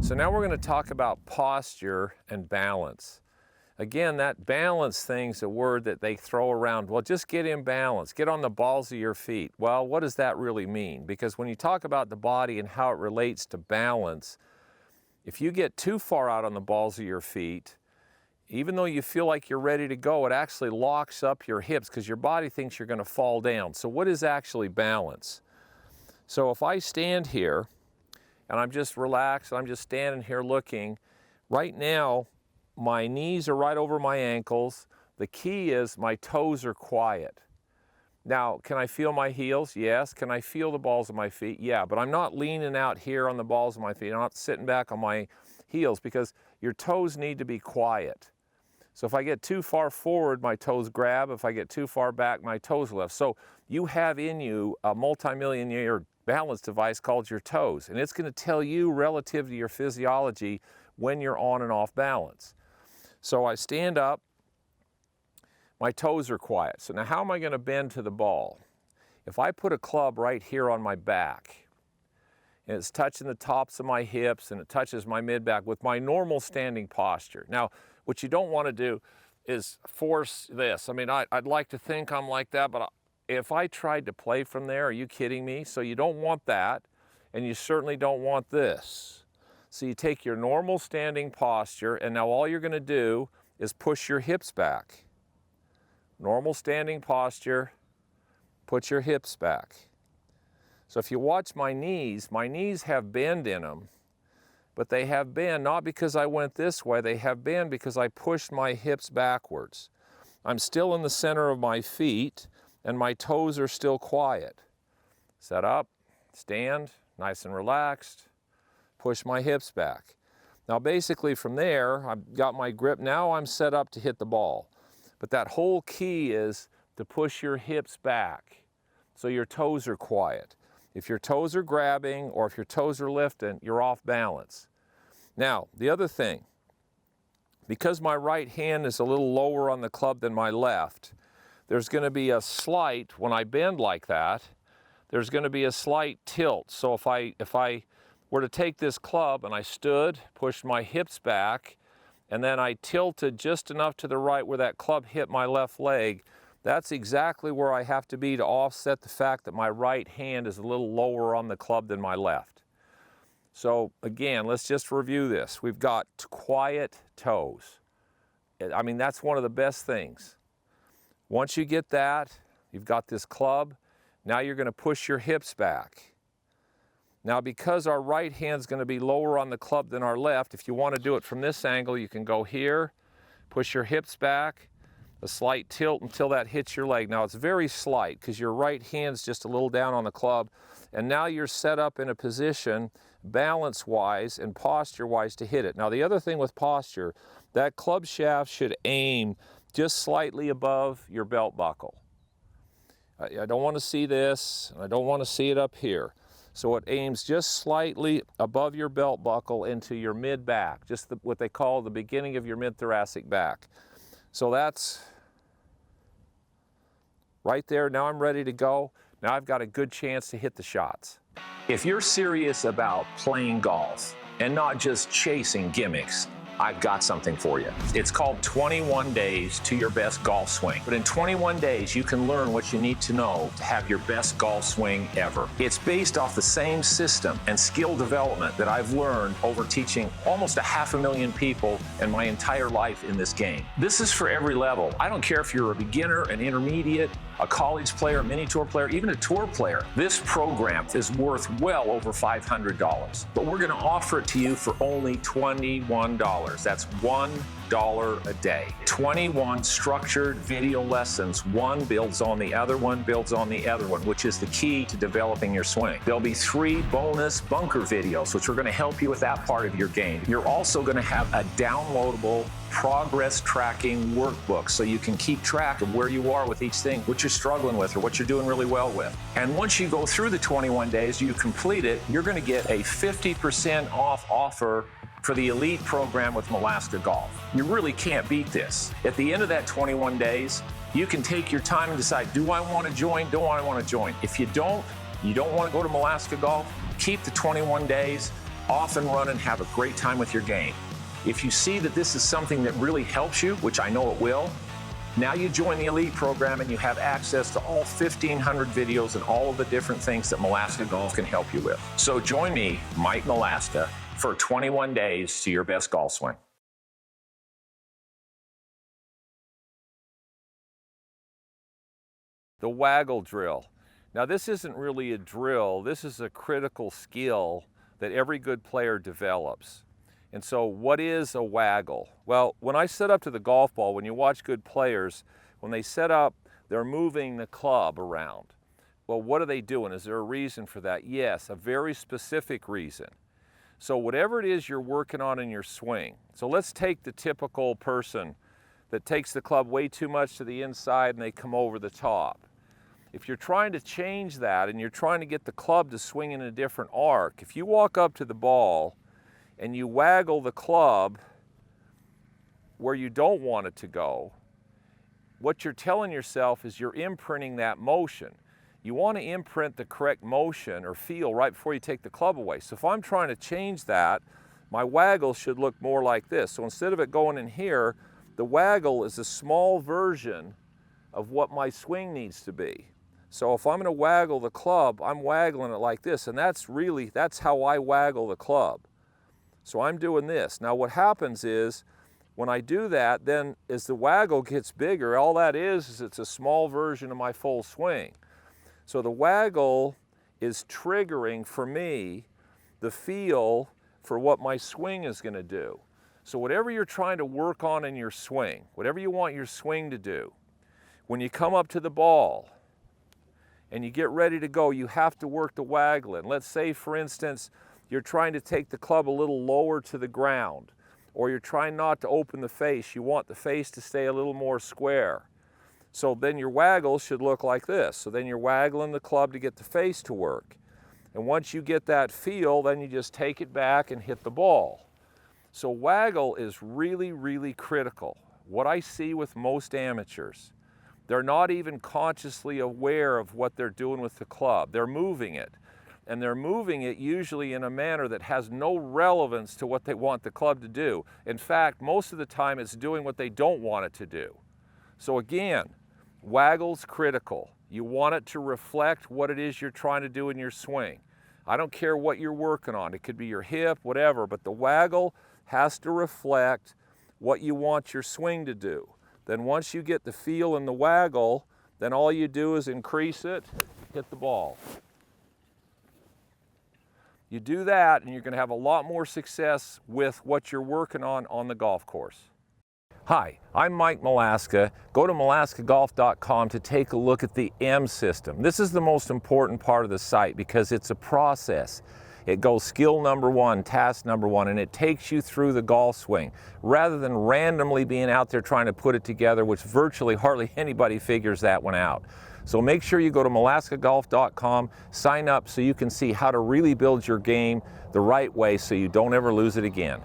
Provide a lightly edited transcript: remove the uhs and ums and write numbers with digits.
So now we're going to talk about posture and balance. Again, that balance thing's a word that they throw around. Well, just get in balance, get on the balls of your feet. Well, what does that really mean? Because when you talk about the body and how it relates to balance, if you get too far out on the balls of your feet, even though you feel like you're ready to go, it actually locks up your hips because your body thinks you're going to fall down. So what is actually balance? So if I stand here and I'm just relaxed, I'm just standing here looking, right now my knees are right over my ankles. The key is my toes are quiet. Now, can I feel my heels? Yes. Can I feel the balls of my feet? Yeah, but I'm not leaning out here on the balls of my feet. I'm not sitting back on my heels because your toes need to be quiet. So if I get too far forward, my toes grab. If I get too far back, my toes lift. So you have in you a multi-million-year balance device called your toes, and it's going to tell you relative to your physiology when you're on and off balance. So I stand up, my toes are quiet. So now how am I going to bend to the ball? If I put a club right here on my back, and it's touching the tops of my hips and it touches my mid-back with my normal standing posture. Now, what you don't want to do is force this. I mean, I'd like to think I'm like that, but if I tried to play from there, are you kidding me? So you don't want that, and you certainly don't want this. So you take your normal standing posture, and now all you're going to do is push your hips back. Normal standing posture, put your hips back. So if you watch my knees have bend in them, but they have bend not because I went this way, they have bend because I pushed my hips backwards. I'm still in the center of my feet, and my toes are still quiet. Set up, stand, nice and relaxed, push my hips back. Now basically from there, I've got my grip. Now I'm set up to hit the ball. But that whole key is to push your hips back so your toes are quiet. If your toes are grabbing or if your toes are lifting, you're off balance. Now, the other thing, because my right hand is a little lower on the club than my left, there's going to be a slight, when I bend like that, there's going to be a slight tilt. So if I were to take this club and I stood, pushed my hips back, and then I tilted just enough to the right where that club hit my left leg, that's exactly where I have to be to offset the fact that my right hand is a little lower on the club than my left. So again, let's just review this. We've got quiet toes. I mean, that's one of the best things. Once you get that, you've got this club. Now you're going to push your hips back. Now, because our right hand's going to be lower on the club than our left, if you want to do it from this angle, you can go here, push your hips back, a slight tilt until that hits your leg. Now, it's very slight because your right hand's just a little down on the club, and now you're set up in a position balance-wise and posture-wise to hit it. Now, the other thing with posture, that club shaft should aim just slightly above your belt buckle. I don't want to see this, and I don't want to see it up here. So it aims just slightly above your belt buckle into your mid-back, just what they call the beginning of your mid-thoracic back. So that's right there. Now I'm ready to go. Now I've got a good chance to hit the shots. If you're serious about playing golf and not just chasing gimmicks, I've got something for you. It's called 21 Days to Your Best Golf Swing. But in 21 days, you can learn what you need to know to have your best golf swing ever. It's based off the same system and skill development that I've learned over teaching almost 500,000 people in my entire life in this game. This is for every level. I don't care if you're a beginner, an intermediate, a college player, a mini tour player, even a tour player. This program is worth well over $500, but we're going to offer it to you for only $21. That's $1 a day. 21 structured video lessons. One builds on the other one, builds on the other one, which is the key to developing your swing. There'll be 3 bonus bunker videos, which are going to help you with that part of your game. You're also going to have a downloadable progress tracking workbook so you can keep track of where you are with each thing, what you're struggling with or what you're doing really well with. And once you go through the 21 days, you complete it, you're going to get a 50% off offer for the elite program with Malaska Golf. You really can't beat this. At the end of that 21 days, you can take your time and decide, do I want to join? Do I want to join? If you don't want to go to Malaska Golf, keep the 21 days. off and run and have a great time with your game. If you see that this is something that really helps you, which I know it will, now you join the Elite program and you have access to all 1,500 videos and all of the different things that Malaska Golf can help you with. So join me, Mike Malaska, for 21 days to your best golf swing. The waggle drill. Now this isn't really a drill, this is a critical skill that every good player develops. And so what is a waggle? Well, when I set up to the golf ball, when you watch good players, when they set up, they're moving the club around. Well, what are they doing? Is there a reason for that? Yes, a very specific reason. So whatever it is you're working on in your swing. So let's take the typical person that takes the club way too much to the inside and they come over the top. If you're trying to change that and you're trying to get the club to swing in a different arc, if you walk up to the ball and you waggle the club where you don't want it to go, what you're telling yourself is you're imprinting that motion. You want to imprint the correct motion or feel right before you take the club away. So if I'm trying to change that, my waggle should look more like this. So instead of it going in here, the waggle is a small version of what my swing needs to be. So if I'm going to waggle the club, I'm waggling it like this, and that's how I waggle the club. So I'm doing this. Now what happens is, when I do that, then as the waggle gets bigger, all that is it's a small version of my full swing. So the waggle is triggering for me the feel for what my swing is going to do. So whatever you're trying to work on in your swing, whatever you want your swing to do, when you come up to the ball and you get ready to go, you have to work the waggling. Let's say, for instance, you're trying to take the club a little lower to the ground, or you're trying not to open the face. You want the face to stay a little more square. So then your waggle should look like this. So then you're waggling the club to get the face to work. And once you get that feel, then you just take it back and hit the ball. So waggle is really, really critical. What I see with most amateurs, they're not even consciously aware of what they're doing with the club. They're moving it. And they're moving it usually in a manner that has no relevance to what they want the club to do. In fact, most of the time it's doing what they don't want it to do. So again, waggle's critical. You want it to reflect what it is you're trying to do in your swing. I don't care what you're working on. It could be your hip, whatever, but the waggle has to reflect what you want your swing to do. Then once you get the feel in the waggle, then all you do is increase it, hit the ball. You do that and you're going to have a lot more success with what you're working on the golf course. Hi, I'm Mike Malaska. Go to malaskagolf.com to take a look at the M system. This is the most important part of the site because it's a process. It goes skill number one, task number one, and it takes you through the golf swing rather than randomly being out there trying to put it together, which virtually hardly anybody figures that one out. So make sure you go to malaskagolf.com, sign up so you can see how to really build your game the right way so you don't ever lose it again.